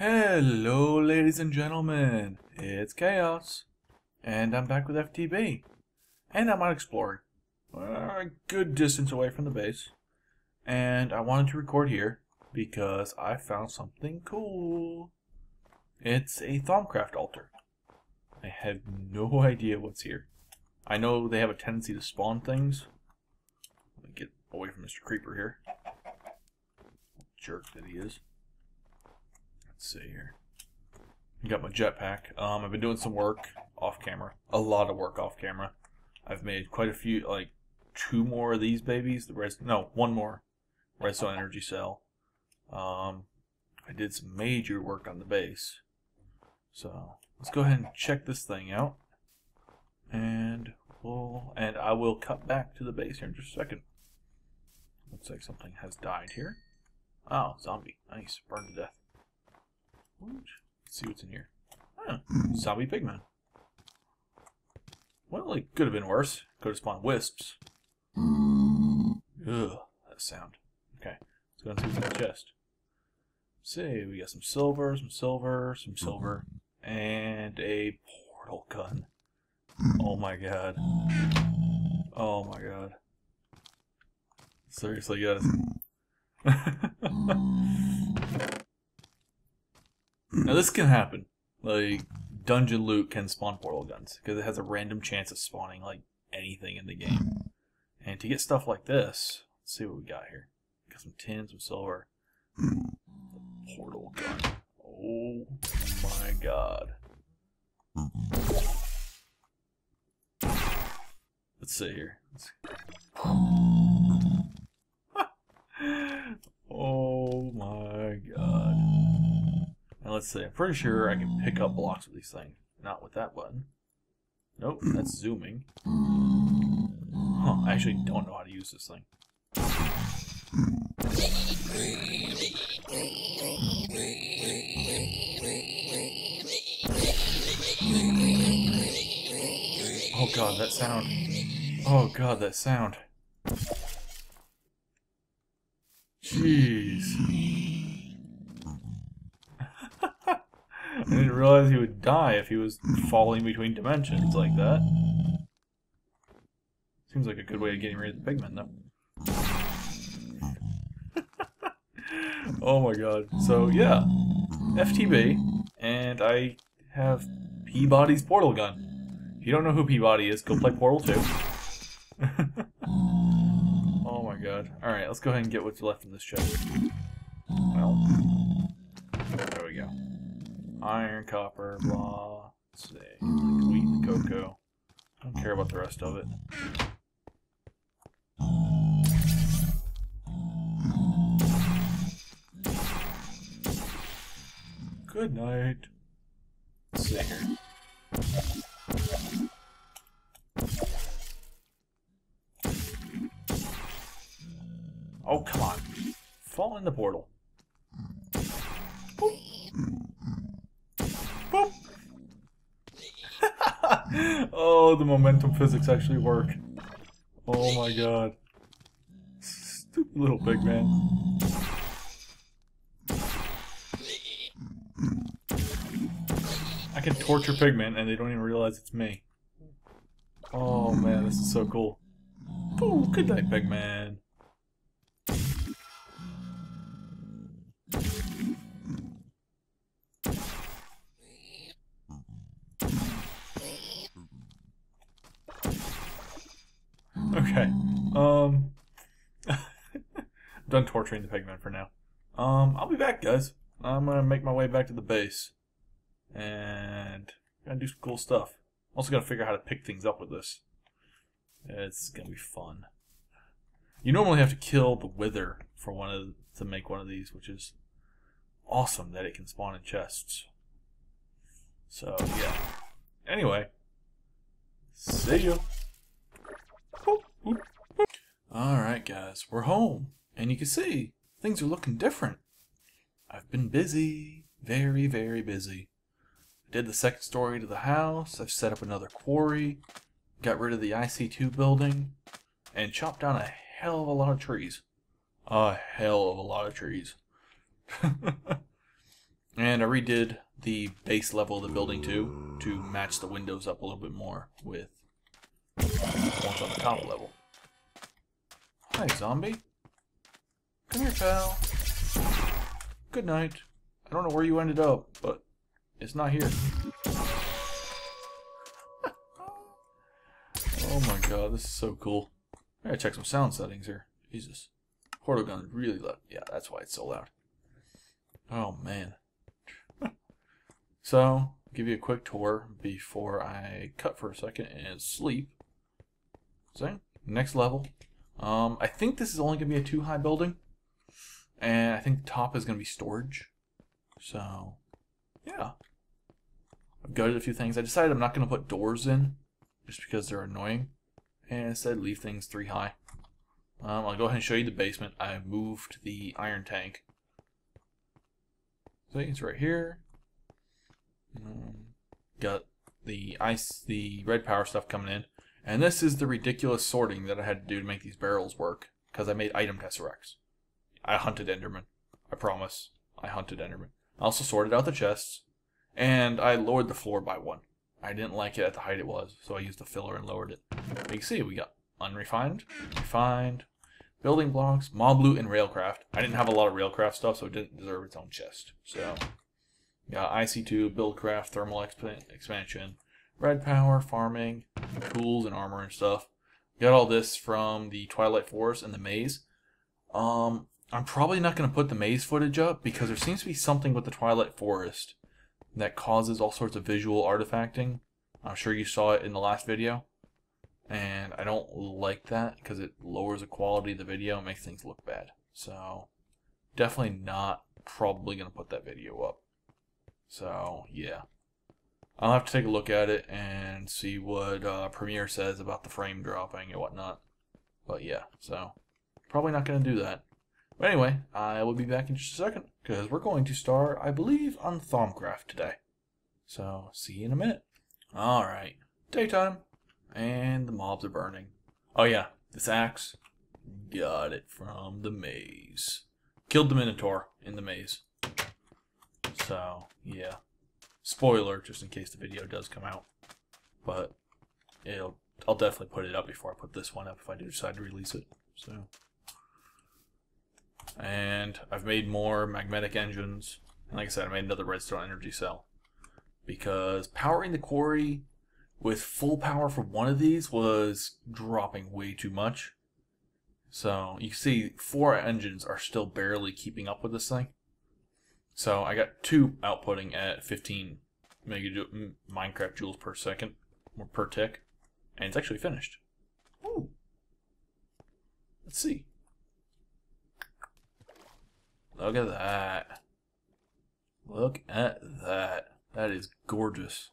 Hello ladies and gentlemen, it's Khaos, and I'm back with FTB, and I'm out exploring, a good distance away from the base, and I wanted to record here because I found something cool. It's a Thaumcraft altar. I have no idea what's here. I know they have a tendency to spawn things. Let me get away from Mr. Creeper here. Jerk that he is. Let's see here. I got my jetpack. I've been doing some work off camera. A lot of work off camera. I've made quite a few, like 2 more of these babies. One more redstone energy cell. I did some major work on the base. So let's go ahead and check this thing out. And I will cut back to the base here in just a second. Looks like something has died here. Oh, zombie. Nice. Burned to death. Let's see what's in here. Zombie pigman. Well, it could have been worse. Could have spawned wisps. Ugh, that sound. Okay, let's go and see what's in the chest. See, we got some silver, and a portal gun. Oh my god. Oh my god. Seriously, guys. Now this can happen. Like, dungeon loot can spawn portal guns because it has a random chance of spawning like anything in the game. And to get stuff like this, let's see what we got here. Got some tin, some silver. Portal gun. Oh my god. Let's see here. Oh my god. Now let's see, I'm pretty sure I can pick up blocks with these things. Not with that button. Nope, that's zooming. Huh, I actually don't know how to use this thing. Oh god, that sound. Oh god, that sound. Jeez. I didn't realize he would die if he was falling between dimensions like that. Seems like a good way of getting rid of the pigmen, though. Oh my god. So, yeah. FTB, and I have Peabody's portal gun. If you don't know who Peabody is, go play Portal 2. Oh my god. Alright, let's go ahead and get what's left in this chest. Well, there we go. Iron, copper, blah. Let's see. Wheat and cocoa. I don't care about the rest of it. Good night. Let's see here. Oh, come on. Fall in the portal. Boop. Boop. Oh, the momentum physics actually work. Oh my god. Stupid little pigman. I can torture pigmen and they don't even realize it's me. Oh man, this is so cool. Oh, good night, pigman. Okay, done torturing the pigmen for now. I'll be back, guys. I'm gonna make my way back to the base. And gonna do some cool stuff. Also gotta figure out how to pick things up with this. It's gonna be fun. You normally have to kill the wither for to make one of these, which is awesome that it can spawn in chests. So yeah. Anyway, see you. Alright guys, we're home, and you can see things are looking different. I've been busy, very, very busy. I did the second story to the house, I've set up another quarry, got rid of the IC2 building, and chopped down a hell of a lot of trees. A hell of a lot of trees. And I redid the base level of the building too, to match the windows up a little bit more with ones on the top level. Hi, zombie. Come here, pal. Good night. I don't know where you ended up, but it's not here. Oh my god, this is so cool. I gotta check some sound settings here. Jesus. Portal gun is really loud. Yeah, that's why it's so loud. Oh man. So, give you a quick tour before I cut for a second and sleep. So, next level. I think this is only going to be a 2-high building. And I think the top is going to be storage. So, yeah. I've gutted a few things. I decided I'm not going to put doors in, just because they're annoying. And instead leave things 3-high. I'll go ahead and show you the basement. I moved the iron tank. See, it's right here. Got the red power stuff coming in. And this is the ridiculous sorting that I had to do to make these barrels work. Because I made item tesseracts. I hunted Enderman. I promise. I hunted Enderman. I also sorted out the chests. And I lowered the floor by 1. I didn't like it at the height it was. So I used the filler and lowered it. But you can see we got unrefined, refined, building blocks, mob loot, and railcraft. I didn't have a lot of railcraft stuff, so it didn't deserve its own chest. So, got IC2, buildcraft, thermal expansion, red power, farming, tools and armor and stuff. Got all this from the Twilight Forest and the maze. I'm probably not going to put the maze footage up because there seems to be something with the Twilight Forest that causes all sorts of visual artifacting. I'm sure you saw it in the last video. And I don't like that because it lowers the quality of the video and makes things look bad. So, definitely not probably going to put that video up. So, yeah. I'll have to take a look at it and see what Premiere says about the frame dropping and whatnot. But yeah, so probably not going to do that. But anyway, I will be back in just a second because we're going to start, I believe, on Thaumcraft today. So, see you in a minute. Alright, daytime. And the mobs are burning. Oh yeah, this axe. Got it from the maze. Killed the Minotaur in the maze. So, yeah. Spoiler, just in case the video does come out. But I'll definitely put it up before I put this one up if I do decide to release it. So, and I've made more magnetic engines. And like I said, I made another redstone energy cell. Because powering the quarry with full power for one of these was dropping way too much. So you can see 4 engines are still barely keeping up with this thing. So I got 2 outputting at 15 Minecraft joules per second, or per tick, and it's actually finished. Ooh. Let's see. Look at that. Look at that. That is gorgeous.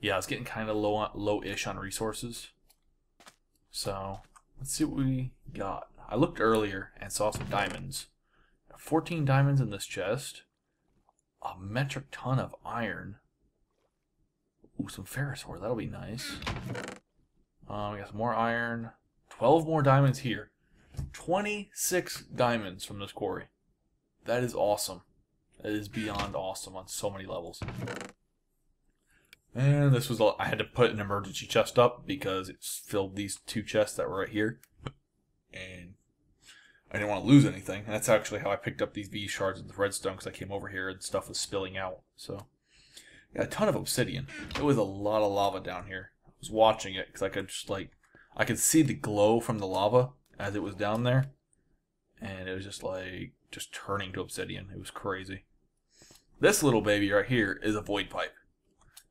Yeah, I was getting kind of low-ish on resources. So, let's see what we got. I looked earlier and saw some diamonds. 14 diamonds in this chest. A metric ton of iron. Ooh, some ferrous ore. That'll be nice. We got some more iron. 12 more diamonds here. 26 diamonds from this quarry. That is awesome. That is beyond awesome on so many levels. And this was, I had to put an emergency chest up because it filled these 2 chests that were right here. And I didn't want to lose anything. And that's actually how I picked up these V shards of the redstone, because I came over here and stuff was spilling out. So, yeah, a ton of obsidian. There was a lot of lava down here. I was watching it because I could just I could see the glow from the lava as it was down there. And it was just turning to obsidian. It was crazy. This little baby right here is a void pipe.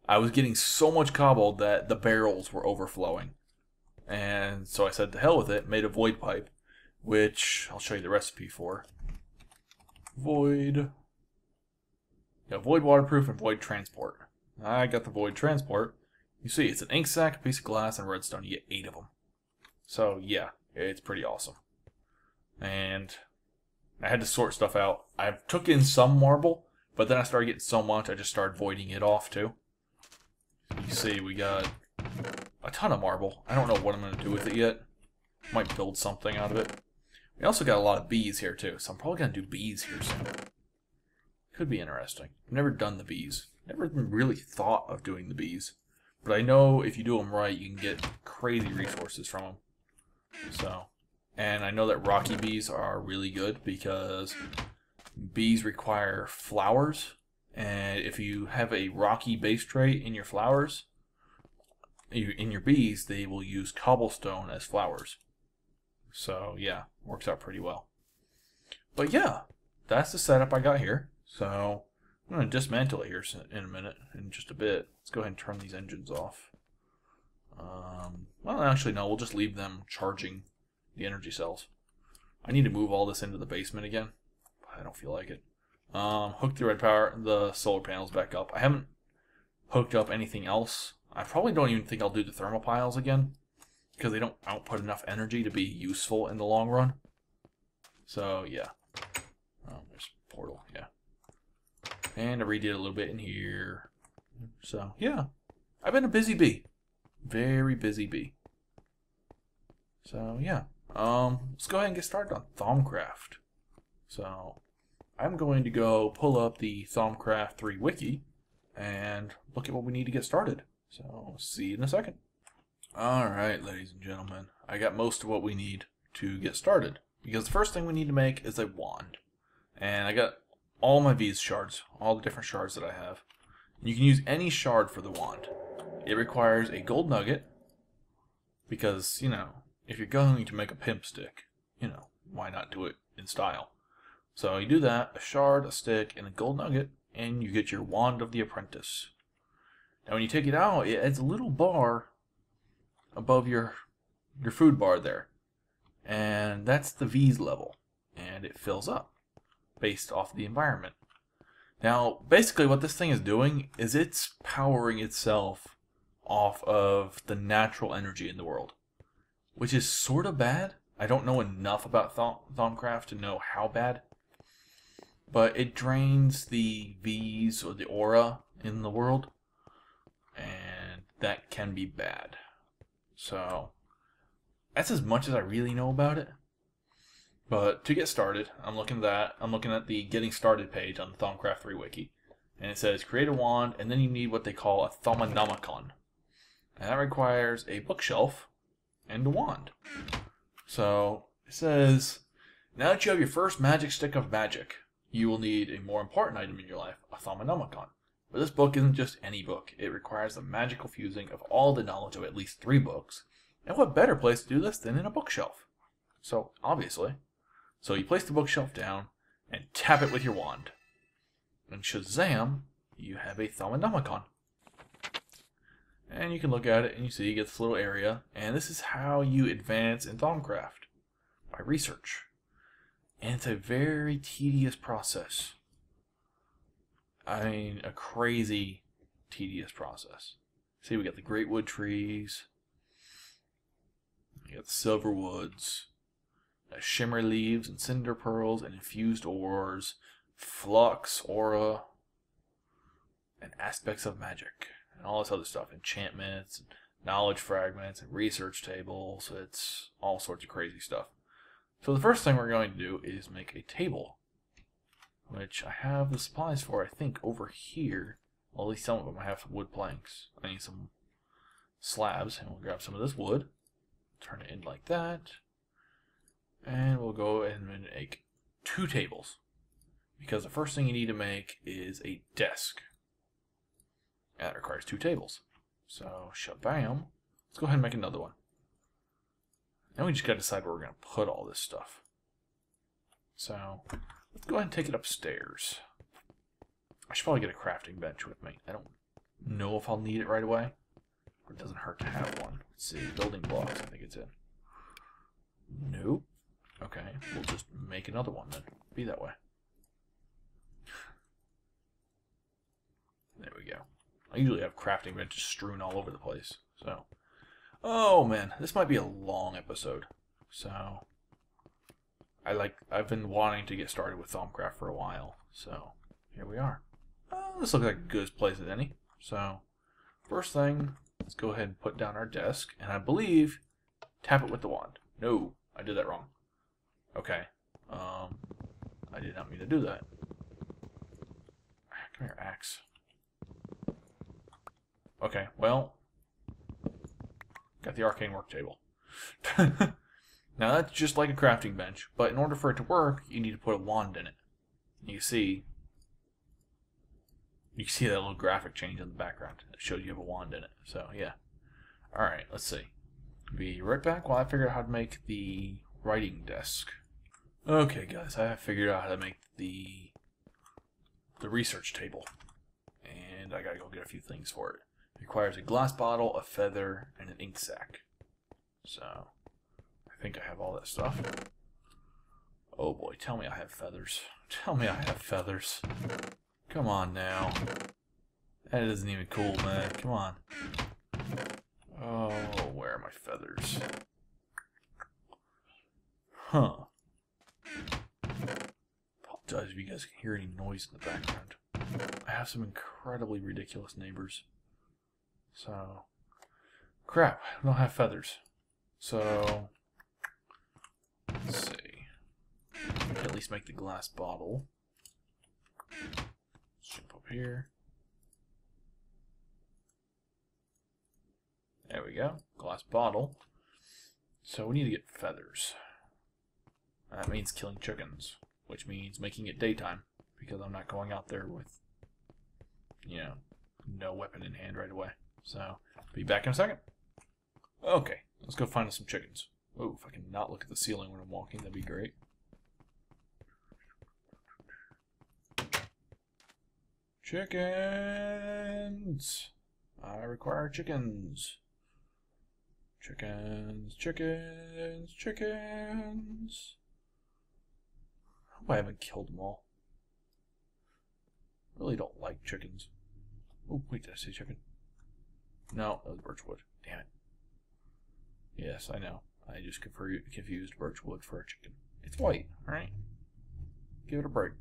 I was getting so much cobbled that the barrels were overflowing. And so I said to hell with it, made a void pipe, which I'll show you the recipe for. Void. Got void waterproof and void transport. I got the void transport. You see, it's an ink sac, a piece of glass, and redstone. You get 8 of them. So yeah, it's pretty awesome. And I had to sort stuff out. I took in some marble, but then I started getting so much, I just started voiding it off too. You see, we got a ton of marble. I don't know what I'm going to do with it yet. Might build something out of it. We also got a lot of bees here too, so I'm probably going to do bees here soon. Could be interesting. I've never done the bees. Never even really thought of doing the bees. But I know if you do them right, you can get crazy resources from them. So, and I know that rocky bees are really good because bees require flowers. And if you have a rocky base trait in your flowers, in your bees, they will use cobblestone as flowers. So, yeah, works out pretty well. But yeah, that's the setup I got here. So I'm going to dismantle it here in a minute, in just a bit. Let's go ahead and turn these engines off. Well, actually, no, we'll just leave them charging the energy cells. I need to move all this into the basement again. I don't feel like it. Hook the solar panels back up. I haven't hooked up anything else. I probably don't even think I'll do the thermal piles again, because they don't output enough energy to be useful in the long run. So, yeah. There's a portal, yeah. And I redid a little bit in here. So, yeah. I've been a busy bee. Very busy bee. So, yeah. Let's go ahead and get started on Thaumcraft. So, I'm going to go pull up the Thaumcraft 3 wiki and look at what we need to get started. So, see you in a second. Alright, ladies and gentlemen. I got most of what we need to get started. Because the first thing we need to make is a wand. And I got all my V's shards, all the different shards that I have. You can use any shard for the wand. It requires a gold nugget, because, you know, if you're going to make a pimp stick, you know, why not do it in style? So you do that, a shard, a stick, and a gold nugget, and you get your Wand of the Apprentice. Now when you take it out, it adds a little bar above your food bar there. And that's the V's level, and it fills up based off the environment. Now, basically what this thing is doing is it's powering itself off of the natural energy in the world, which is sort of bad. I don't know enough about Thaumcraft to know how bad, but it drains the V's or the aura in the world, and that can be bad. So that's as much as I really know about it. But to get started, I'm looking at the Getting Started page on the Thaumcraft 3 wiki. And it says create a wand, and then you need what they call a Thaumanomicon. And that requires a bookshelf and a wand. So it says, now that you have your first magic stick of magic, you will need a more important item in your life, a Thaumanomicon. But this book isn't just any book. It requires the magical fusing of all the knowledge of at least 3 books. And what better place to do this than in a bookshelf? So, obviously. So you place the bookshelf down and tap it with your wand. And shazam, you have a Thaumanomicon. And you can look at it and you see you get this little area. And this is how you advance in Thaumcraft. By research. And it's a very tedious process. I mean, a crazy tedious process. See, we got the great wood trees. We got the silver woods. Shimmer leaves and cinder pearls and infused ores, flux, aura, and aspects of magic, and all this other stuff, enchantments, and knowledge fragments, and research tables. It's all sorts of crazy stuff. So the first thing we're going to do is make a table, which I have the supplies for, I think, over here. Well, at least some of them. I have some wood planks. I need some slabs, and we'll grab some of this wood, turn it in like that. And we'll go ahead and make 2 tables. Because the first thing you need to make is a desk. And that requires 2 tables. So, shabam. Let's go ahead and make another one. Now we just gotta decide where we're gonna put all this stuff. So, let's go ahead and take it upstairs. I should probably get a crafting bench with me. I don't know if I'll need it right away. But it doesn't hurt to have one. Let's see, building blocks, I think it's in. Nope. Okay, we'll just make another one then. Be that way. There we go. I usually have crafting benches strewn all over the place. So, oh man, this might be a long episode. So, I've been wanting to get started with Thaumcraft for a while. So, here we are. This looks like a good place as any. So, first thing, let's go ahead and put down our desk. And I believe, tap it with the wand. No, I did that wrong. Okay. I did not mean to do that. Come here, axe. Okay, well, got the arcane work table. Now that's just like a crafting bench, but in order for it to work, you need to put a wand in it. You see that little graphic change in the background. It shows you have a wand in it. So yeah. Alright, let's see. Be right back while I figure out how to make the writing desk. Okay guys, I have figured out how to make the research table. And I gotta go get a few things for it. It requires a glass bottle, a feather, and an ink sac. So I think I have all that stuff. Oh boy, tell me I have feathers. Tell me I have feathers. Come on now. That isn't even cool, man. Come on. Oh, where are my feathers? Huh. Apologize if you guys can hear any noise in the background. I have some incredibly ridiculous neighbors. So, crap, I don't have feathers. So, let's see. At least make the glass bottle. Jump up here. There we go. Glass bottle. So we need to get feathers. That means killing chickens, which means making it daytime, because I'm not going out there with, you know, no weapon in hand right away. So, be back in a second. Okay, let's go find us some chickens. Oh, if I can not look at the ceiling when I'm walking, that'd be great. Chickens! I require chickens. Chickens, chickens, chickens. I hope I haven't killed them all. Really don't like chickens. Oh, wait, did I say chicken? No, that was birchwood. Damn it. Yes, I know. I just confused birchwood for a chicken. It's white, alright? Give it a break.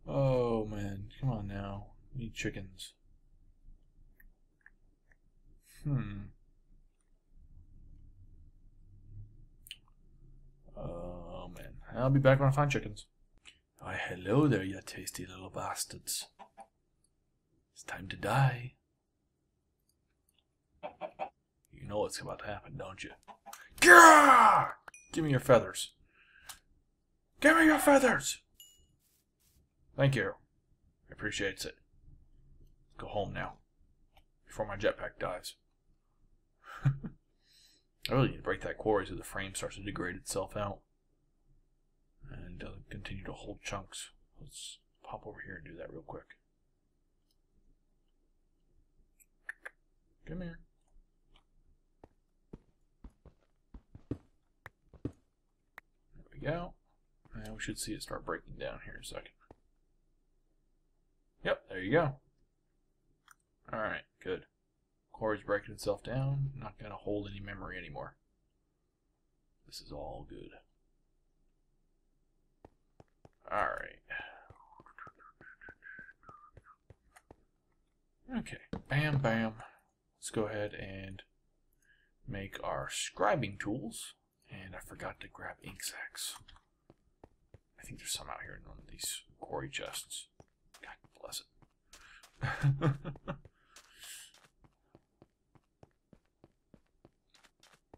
Oh, man. Come on now. We need chickens. Oh, man. I'll be back when I find chickens. Why, hello there, you tasty little bastards. It's time to die. You know what's about to happen, don't you? Gah! Give me your feathers. Give me your feathers! Thank you. I appreciate it. Go home now. Before my jetpack dies. I really need to break that quarry so the frame starts to degrade itself out. And doesn't continue to hold chunks. Let's pop over here and do that real quick. Come here. There we go. And we should see it start breaking down here in a second. Yep, there you go. Alright, good. Quarry's breaking itself down. Not going to hold any memory anymore. This is all good. Alright. Okay, bam, bam. Let's go ahead and make our scribing tools. And I forgot to grab ink sacs. I think there's some out here in one of these quarry chests. God bless it.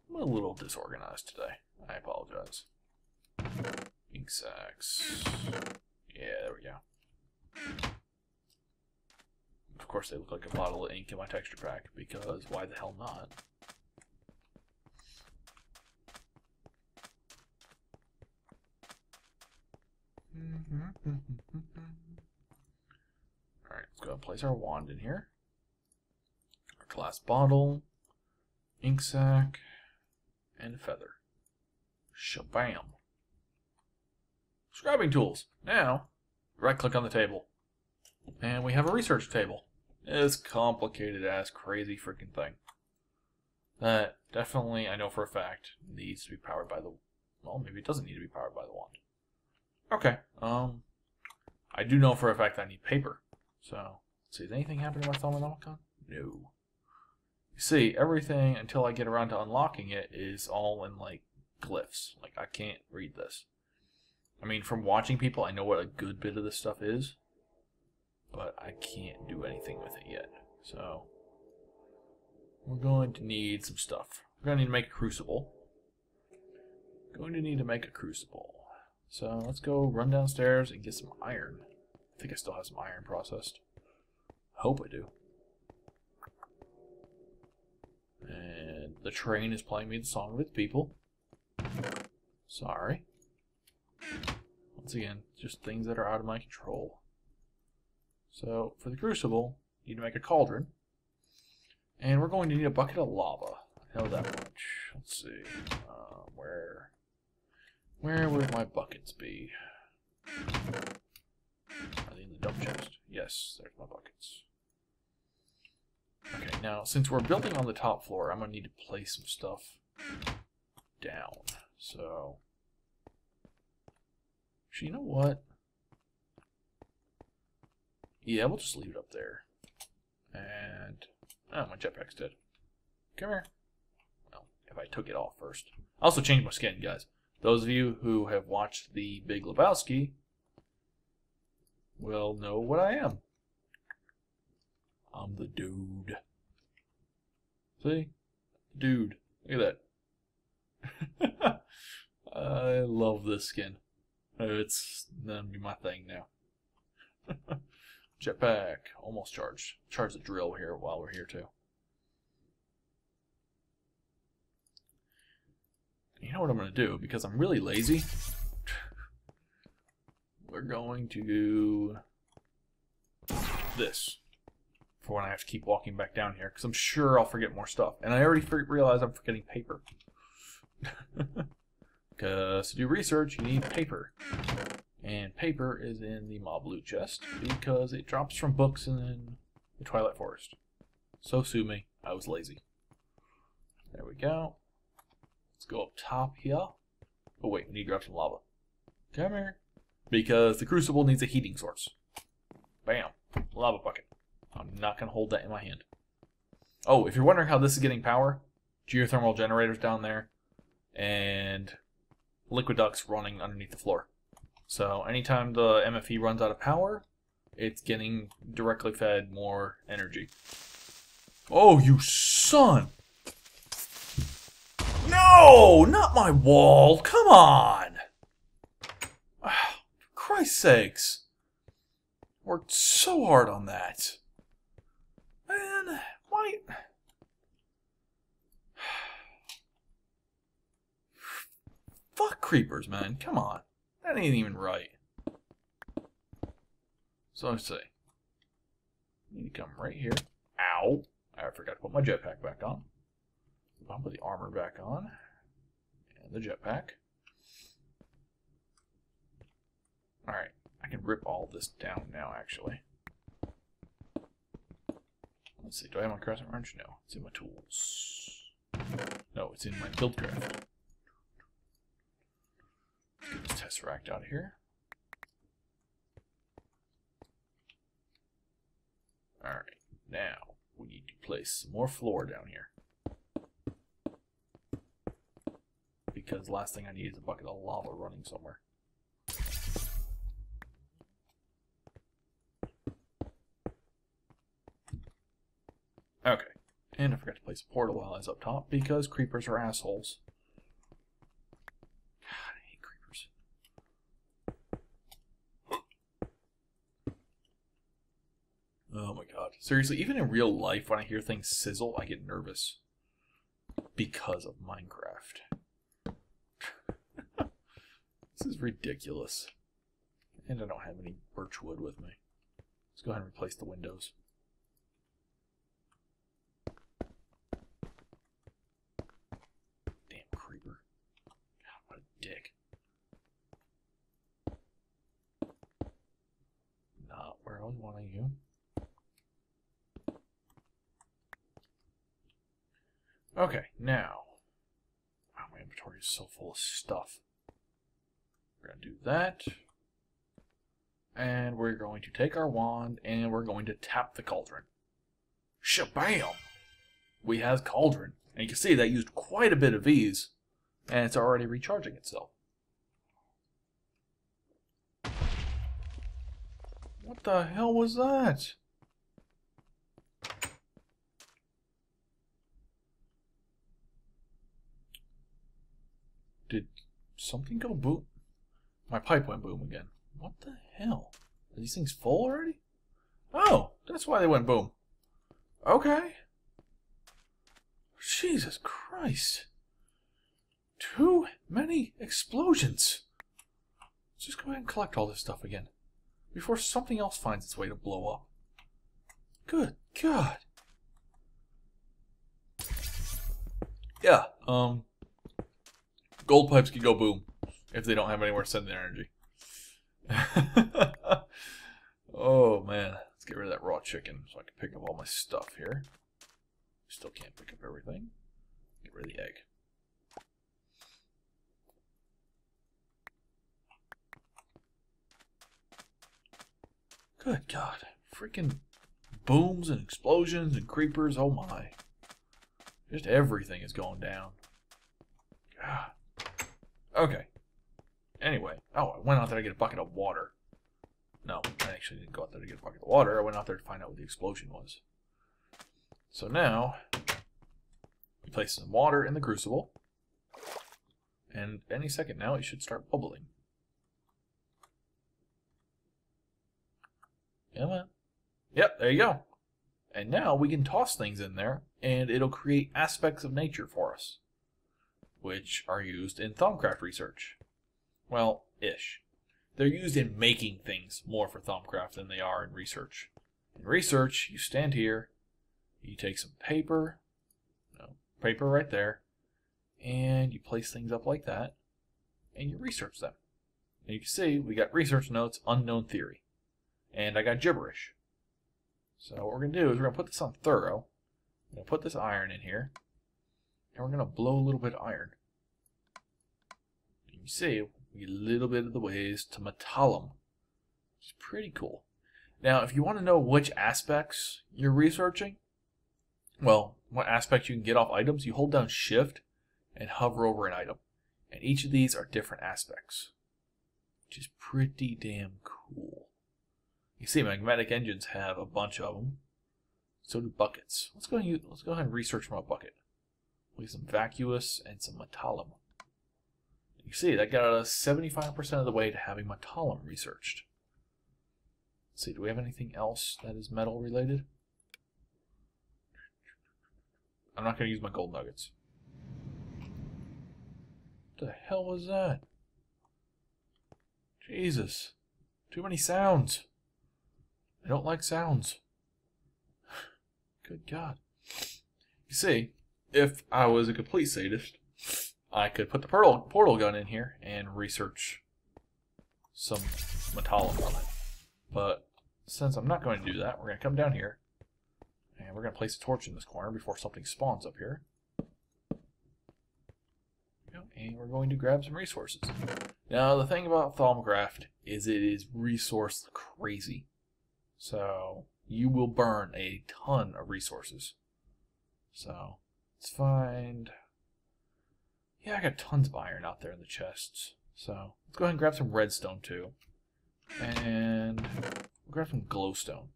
I'm a little disorganized today. I apologize. Ink sacs. Yeah, there we go. Of course, they look like a bottle of ink in my texture pack, because why the hell not? Alright, let's go and place our wand in here. Our glass bottle, ink sac, and a feather. Shabam. Scribing tools. Now, right click on the table. And we have a research table. It's complicated ass crazy freaking thing. That definitely, I know for a fact, needs to be powered by the... Well, maybe it doesn't need to be powered by the wand. Okay, I do know for a fact that I need paper. So, let's see, is anything happening to my Thaumcraft? No. You see, everything until I get around to unlocking it is all in, like, glyphs. Like, I can't read this. I mean, from watching people, I know what a good bit of this stuff is, but I can't do anything with it yet. So, we're going to need some stuff. We're going to need to make a crucible. Going to need to make a crucible. So, let's go run downstairs and get some iron. I think I still have some iron processed. Hope I do. And the train is playing me the song of its people. Sorry. Once again, just things that are out of my control. So, for the crucible, you need to make a cauldron. And we're going to need a bucket of lava. I know that much. Let's see. Where would my buckets be? Are they in the dump chest? Yes, there's my buckets. Okay, now, since we're building on the top floor, I'm going to need to place some stuff down. So, actually, you know what? Yeah, we'll just leave it up there. And, oh, my jetpack's dead. Come here. Well, if I took it off first. I also changed my skin, guys. Those of you who have watched The Big Lebowski will know what I am. I'm the dude. See? Dude. Look at that. I love this skin. It's gonna be my thing now. Jetpack. Almost charged. Charge the drill here while we're here too. You know what I'm going to do? Because I'm really lazy. We're going to do this for when I have to keep walking back down here, because I'm sure I'll forget more stuff. And I already realize I'm forgetting paper. Because to do research, you need paper. And paper is in the mob loot chest, because it drops from books in the Twilight Forest. So sue me, I was lazy. There we go. Let's go up top here. Oh wait, we need to grab some lava. Come here. Because the crucible needs a heating source. Bam. Lava bucket. I'm not going to hold that in my hand. Oh, if you're wondering how this is getting power, geothermal generators down there, and liquid ducts running underneath the floor. So anytime the MFE runs out of power, it's getting directly fed more energy. Oh, you son! No! Not my wall! Come on! Oh, for Christ's sakes. Worked so hard on that. Man, why? Fuck creepers, man. Come on. That ain't even right. So let's see. I need to come right here. Ow! I forgot to put my jetpack back on. I'll put the armor back on. And the jetpack. Alright. I can rip all this down now, actually. Let's see. Do I have my crescent wrench? No. It's in my tools. No, it's in my build craft. Get this tesseract out of here. Alright. Now, we need to place some more floor down here. Because the last thing I need is a bucket of lava running somewhere. Okay. And I forgot to place a portal while I was up top because creepers are assholes. God, I hate creepers. Oh my god. Seriously, even in real life, when I hear things sizzle, I get nervous. Because of Minecraft. This is ridiculous. And I don't have any birch wood with me. Let's go ahead and replace the windows. Damn creeper. God, what a dick. Not where I was wanting you. Okay, now. Wow, my inventory is so full of stuff. We're going to do that. And we're going to take our wand and we're going to tap the cauldron. Shabam! We have cauldron. And you can see that used quite a bit of V's. And it's already recharging itself. What the hell was that? Did something go boom? My pipe went boom again. What the hell? Are these things full already? Oh, that's why they went boom. Okay. Jesus Christ. Too many explosions. Let's just go ahead and collect all this stuff again before something else finds its way to blow up. Good God. Yeah, gold pipes can go boom if they don't have anywhere to send their energy. Oh man, let's get rid of that raw chicken so I can pick up all my stuff here. Still can't pick up everything. Get rid of the egg. Good God. Freaking booms and explosions and creepers. Oh my. Just everything is going down. God. Okay. Anyway. Oh, I went out there to get a bucket of water. No, I actually didn't go out there to get a bucket of water. I went out there to find out what the explosion was. So now, we place some water in the crucible. And any second now, it should start bubbling. Come on. Yep, there you go. And now we can toss things in there, and it'll create aspects of nature for us, which are used in Thaumcraft research. Well, ish. They're used in making things more for Thaumcraft than they are in research. In research, you stand here, you take some paper, paper right there, and you place things up like that, and you research them. And you can see we got research notes, unknown theory. And I got gibberish. So what we're going to do is we're going to put this on thorough. I'm going to put this iron in here. And we're going to blow a little bit of iron. You can see we get a little bit of the ways to metallum. It's pretty cool. Now if you want to know which aspects you're researching, well, what aspects you can get off items, you hold down shift and hover over an item. And each of these are different aspects, which is pretty damn cool. You see, magnetic engines have a bunch of them. So do buckets. Let's go ahead and research my bucket. We have some vacuous and some metallum. You see, that got us 75% of the way to having metallum researched. Let's see, do we have anything else that is metal related? I'm not going to use my gold nuggets. What the hell was that? Jesus. Too many sounds. I don't like sounds. Good God. You see, if I was a complete sadist, I could put the portal gun in here and research some metallum on it. But since I'm not going to do that, we're going to come down here and we're going to place a torch in this corner before something spawns up here. And we're going to grab some resources. Now, the thing about Thaumcraft is it is resource crazy. So, you will burn a ton of resources. So, let's find... Yeah, I got tons of iron out there in the chests. So, let's go ahead and grab some redstone too. And we'll grab some glowstone.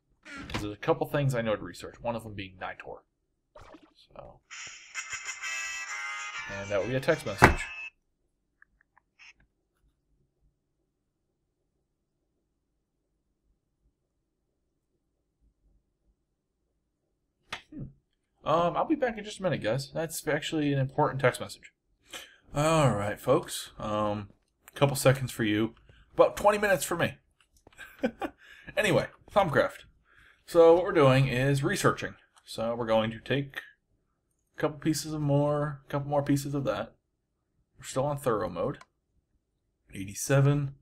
Because there's a couple things I know to research. One of them being nitor. So, and that will be a text message. I'll be back in just a minute, guys. That's actually an important text message. Alright, folks. Couple seconds for you. About 20 minutes for me. Anyway, Thaumcraft. So what we're doing is researching. So we're going to take a couple more pieces of that. We're still on thorough mode. 87.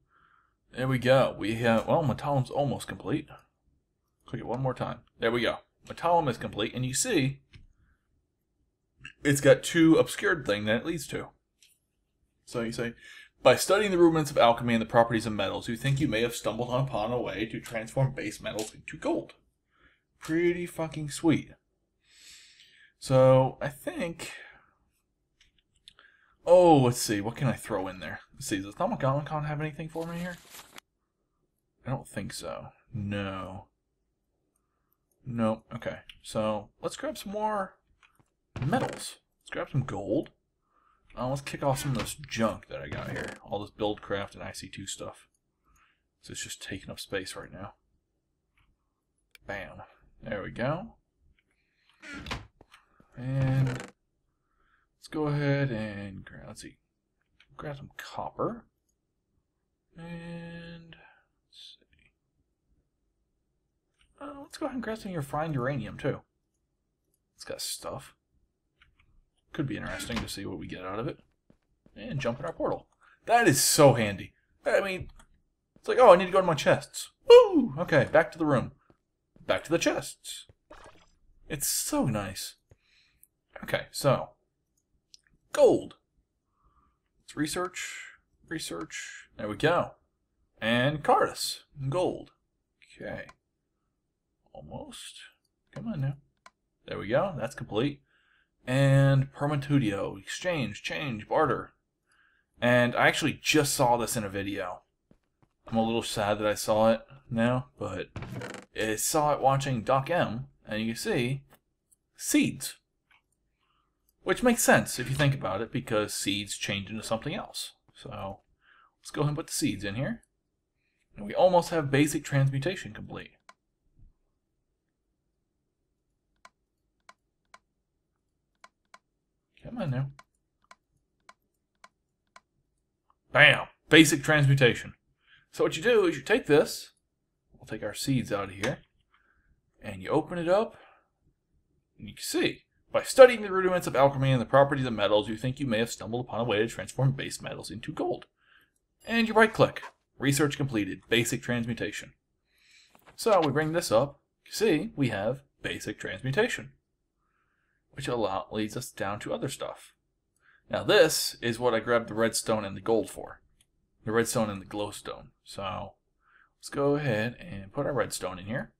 There we go. We have, well, metallum's almost complete. Click it one more time. There we go. Metallum is complete, and you see it's got two obscured things that it leads to. So you say, by studying the rudiments of alchemy and the properties of metals, you think you may have stumbled upon a way to transform base metals into gold. Pretty fucking sweet. So I think... Oh, let's see. What can I throw in there? Let's see. Does Thaumcraft have anything for me here? I don't think so. No. Nope. Okay. So let's grab some more metals. Let's grab some gold. Let's kick off some of this junk that I got here. All this Buildcraft and IC2 stuff. So it's just taking up space right now. Bam. There we go. And let's go ahead and let's see. Grab some copper. And let's see. Let's go ahead and grab some refined uranium too. It's got stuff. Could be interesting to see what we get out of it. And jump in our portal. That is so handy. I mean, it's like, oh, I need to go to my chests. Woo! Okay, back to the room. Back to the chests. It's so nice. Okay, so gold. Let's research. Research. There we go. And Khaos. Gold. Okay. Almost. Come on now. There we go. That's complete. And Permatudio. Exchange, change, barter. And I actually just saw this in a video. I'm a little sad that I saw it now, but I saw it watching Doc M, and you can see seeds. Which makes sense if you think about it, because seeds change into something else. So let's go ahead and put the seeds in here. And we almost have basic transmutation complete. Come on now. Bam! Basic transmutation. So what you do is you take this, we'll take our seeds out of here, and you open it up, and you can see, by studying the rudiments of alchemy and the properties of metals, you think you may have stumbled upon a way to transform base metals into gold. And you right-click. Research completed. Basic transmutation. So we bring this up. You see, we have basic transmutation, which leads us down to other stuff. Now this is what I grabbed the redstone and the gold for. The redstone and the glowstone. So let's go ahead and put our redstone in here.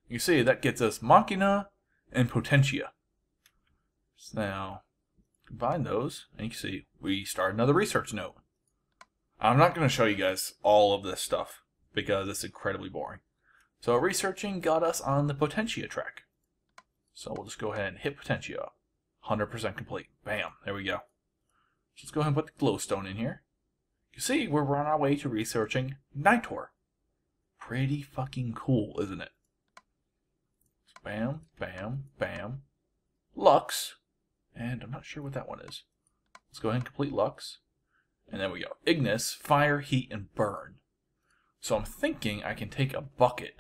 You see, that gets us Machina and Potentia. So now, combine those, and you can see we start another research note. I'm not going to show you guys all of this stuff, because it's incredibly boring. So researching got us on the Potentia track. So we'll just go ahead and hit Potentia up. 100% complete. Bam, there we go. So let's go ahead and put the glowstone in here. You see, we're on our way to researching Nitor. Pretty fucking cool, isn't it? Bam, bam, bam. Lux. And I'm not sure what that one is. Let's go ahead and complete Lux. And there we go. Ignis, fire, heat, and burn. So I'm thinking I can take a bucket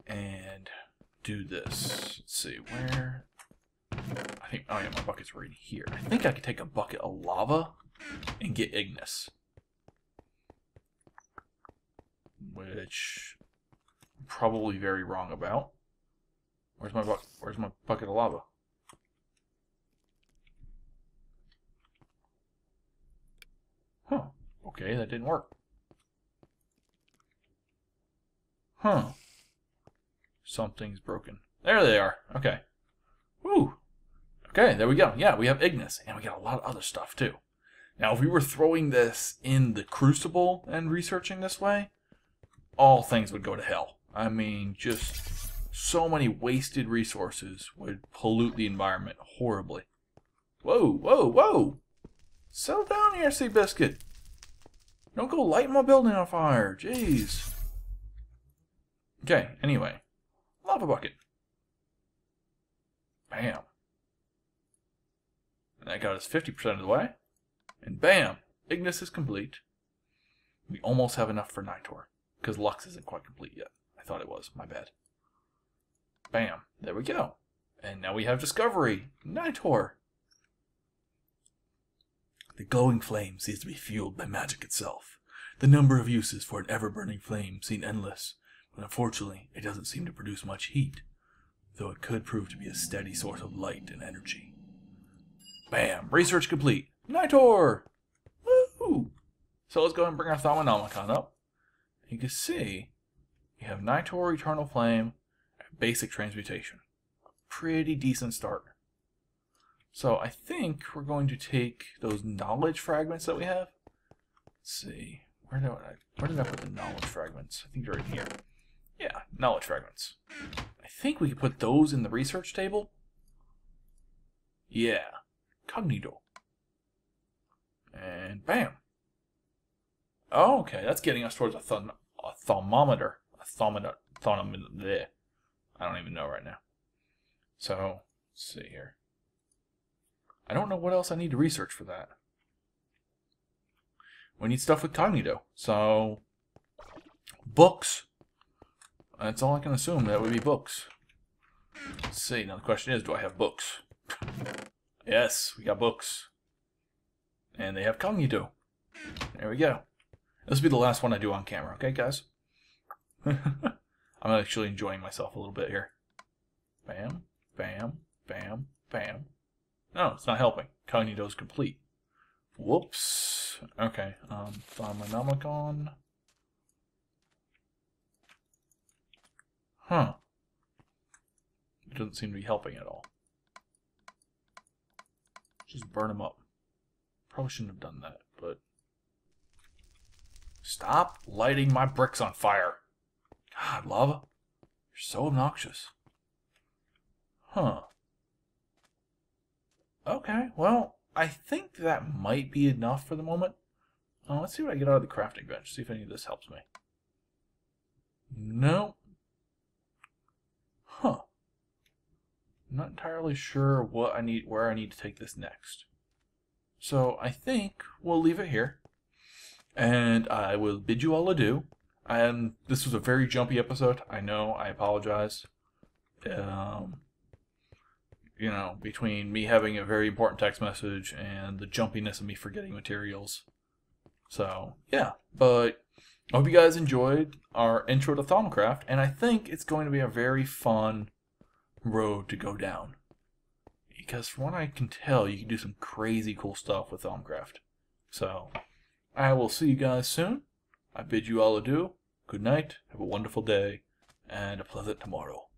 and do this. Let's see, where... I think, oh yeah, my bucket's right here. I think I could take a bucket of lava and get Ignis. Which I'm probably very wrong about. Where's my bucket of lava? Huh. Okay, that didn't work. Huh. Something's broken. There they are. Okay. Woo. Okay, there we go. Yeah, we have Ignis, and we got a lot of other stuff too. Now, if we were throwing this in the Crucible and researching this way, all things would go to hell. I mean, just so many wasted resources would pollute the environment horribly. Whoa, whoa, whoa! Settle down here, Seabiscuit. Don't go lighting my building on fire. Jeez. Okay, anyway. Lava bucket. Bam. And that got us 50% of the way. And bam! Ignis is complete. We almost have enough for Nitor. Because Lux isn't quite complete yet. I thought it was. My bad. Bam. There we go. And now we have Discovery. Nitor. The glowing flame seems to be fueled by magic itself. The number of uses for an ever-burning flame seem endless, but unfortunately, it doesn't seem to produce much heat, though it could prove to be a steady source of light and energy. Bam! Research complete! Nitor! Woo! So let's go ahead and bring our Thaumcraft up. You can see, we have Nitor, Eternal Flame, and Basic Transmutation. A pretty decent start. So I think we're going to take those knowledge fragments that we have. Let's see. Where did I put the knowledge fragments? I think they're in here. Yeah, knowledge fragments. I think we could put those in the research table. Yeah. Cognito. And bam. Oh, okay, that's getting us towards a thermometer. There. I don't even know right now. So, let's see here. I don't know what else I need to research for that. We need stuff with cognito. So, books. That's all I can assume. That would be books. Let's see. Now the question is, do I have books? Yes, we got books. And they have cognito. There we go. This will be the last one I do on camera, okay, guys? I'm actually enjoying myself a little bit here. Bam, bam, bam, bam. No, it's not helping. Cognito's complete. Whoops. Okay, Thaumanomicon. Huh. It doesn't seem to be helping at all. Just burn them up. Probably shouldn't have done that, but... Stop lighting my bricks on fire. God, lava. You're so obnoxious. Huh. Okay, well, I think that might be enough for the moment. Let's see what I get out of the crafting bench. See if any of this helps me. No. Huh. I'm not entirely sure what I need, where I need to take this next. So I think we'll leave it here. And I will bid you all adieu. And this was a very jumpy episode. I know, I apologize. You know, between me having a very important text message and the jumpiness of me forgetting materials. So, yeah. But I hope you guys enjoyed our intro to Thaumcraft, and I think it's going to be a very fun road to go down. Because from what I can tell, you can do some crazy cool stuff with Thaumcraft. So, I will see you guys soon. I bid you all adieu. Good night, have a wonderful day, and a pleasant tomorrow.